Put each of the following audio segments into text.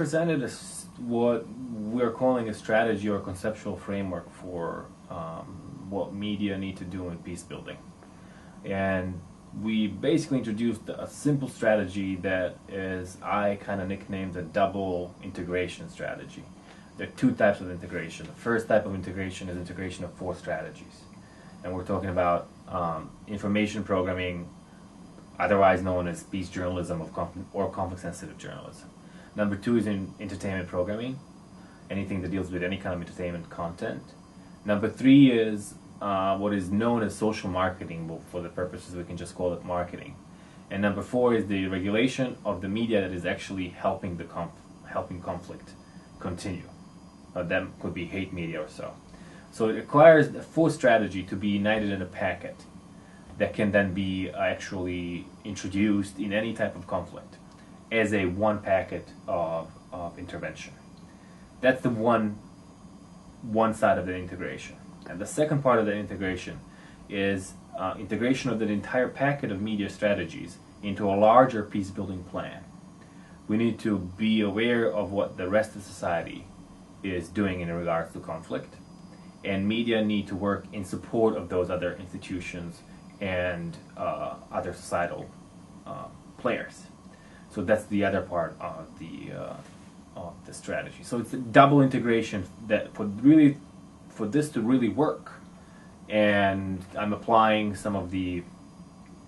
presented what we're calling a strategy or conceptual framework for what media need to do in peace building. And we basically introduced a simple strategy that is, I kind of nicknamed the double integration strategy. There are two types of integration. The first type of integration is integration of 4 strategies. And we're talking about information programming, otherwise known as peace journalism or conflict-sensitive journalism. Number 2 is in entertainment programming, anything that deals with any kind of entertainment content. Number 3 is what is known as social marketing. Well, for the purposes, we can just call it marketing. And number 4 is the regulation of the media that is actually helping the helping conflict continue. That could be hate media or so. So it requires a full strategy to be united in a packet that can then be actually introduced in any type of conflict as a one packet of intervention. That's the one side of the integration. And the second part of the integration is integration of the entire packet of media strategies into a larger peace-building plan. We need to be aware of what the rest of society is doing in regards to conflict, and media need to work in support of those other institutions and other societal players. So that's the other part of the strategy. So it's a double integration that for this to really work, and I'm applying some of the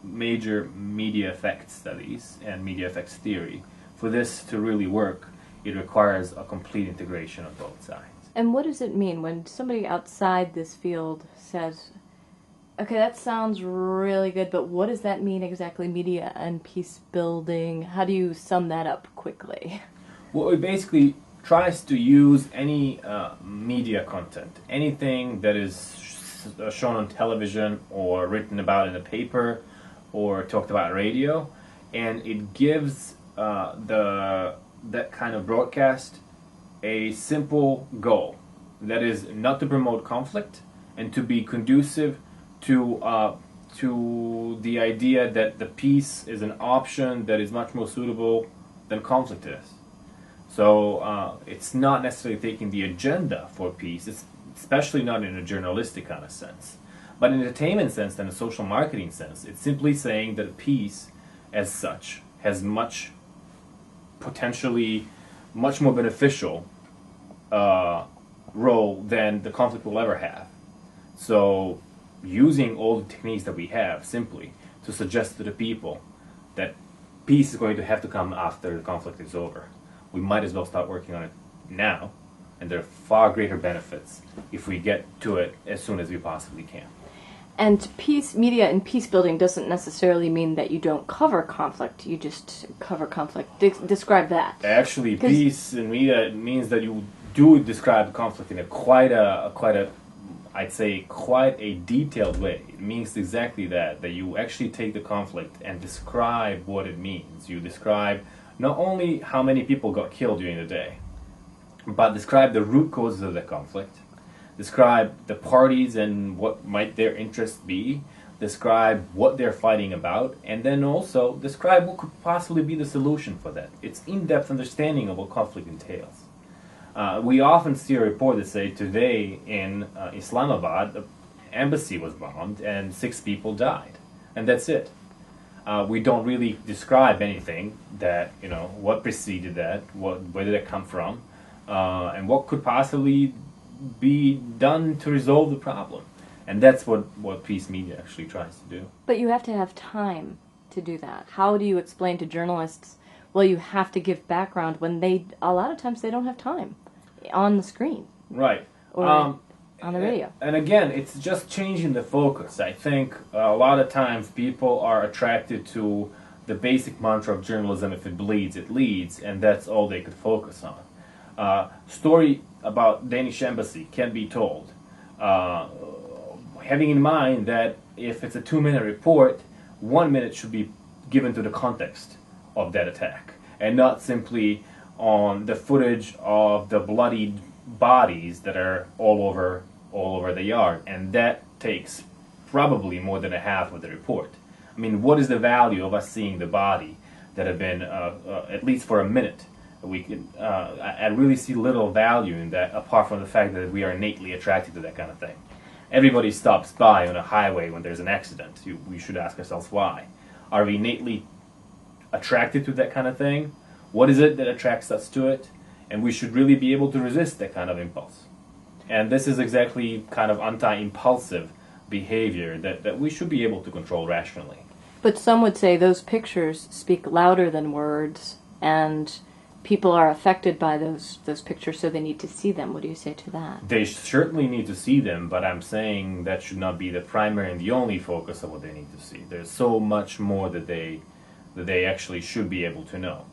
major media effects studies and media effects theory. For this to really work, it requires a complete integration of both sides. And what does it mean when somebody outside this field says, okay, that sounds really good, but what does that mean exactly, media and peace building? How do you sum that up quickly? Well, it basically tries to use any media content, anything that is shown on television or written about in a paper or talked about on radio, and it gives that kind of broadcast a simple goal, that is not to promote conflict and to be conducive to the idea that the peace is an option that is much more suitable than conflict is. So it's not necessarily taking the agenda for peace, it's especially not in a journalistic kind of sense. But in an entertainment sense and a social marketing sense, it's simply saying that peace as such has potentially much more beneficial role than the conflict will ever have. So using all the techniques that we have simply to suggest to the people that peace is going to have to come after the conflict is over. We might as well start working on it now, and there are far greater benefits if we get to it as soon as we possibly can. And peace, media and peace building doesn't necessarily mean that you don't cover conflict, you just cover conflict. Describe that. Actually, peace and media means that you do describe conflict in quite a detailed way. It means exactly that you actually take the conflict and describe what it means. You describe not only how many people got killed during the day, but describe the root causes of the conflict, describe the parties and what might their interests be, describe what they're fighting about, and then also describe what could possibly be the solution for that. It's in-depth understanding of what conflict entails. We often see a report that say today in Islamabad, the embassy was bombed and 6 people died, and that's it. We don't really describe anything that, what preceded that, where did it come from, and what could possibly be done to resolve the problem. And that's what peace media actually tries to do. But you have to have time to do that. How do you explain to journalists, well, you have to give background when a lot of times they don't have time on the screen. Right. Or on the radio. And again, it's just changing the focus. I think a lot of times people are attracted to the basic mantra of journalism: if it bleeds, it leads, and that's all they could focus on. Story about Danish embassy can be told, having in mind that if it's a 2-minute report, 1 minute should be given to the context of that attack, and not simply on the footage of the bloodied bodies that are all over the yard, and that takes probably more than a half of the report. I mean, what is the value of us seeing the body that have been, at least for a minute, I really see little value in that, apart from the fact that we are innately attracted to that kind of thing. Everybody stops by on a highway when there's an accident. We should ask ourselves why. Are we innately attracted to that kind of thing? What is it that attracts us to it? And we should really be able to resist that kind of impulse. And this is exactly kind of anti-impulsive behavior that we should be able to control rationally. But some would say those pictures speak louder than words, and people are affected by those pictures, so they need to see them. What do you say to that? They certainly need to see them, but I'm saying that should not be the primary and the only focus of what they need to see. There's so much more that they actually should be able to know.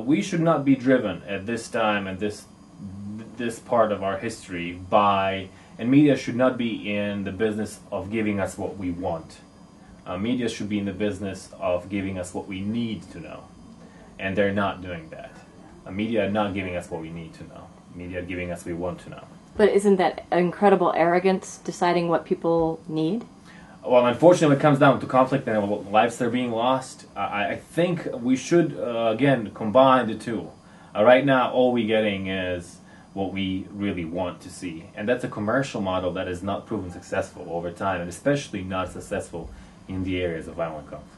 We should not be driven at this time and this part of our history by, and media should not be in the business of giving us what we want. Media should be in the business of giving us what we need to know, and they're not doing that. Media are not giving us what we need to know. Media are giving us what we want to know. But isn't that incredible arrogance, deciding what people need? Well, unfortunately, it comes down to conflict and what lives are being lost. I think we should, again, combine the two. Right now, all we're getting is what we really want to see. And that's a commercial model that has not proven successful over time, and especially not successful in the areas of violent conflict.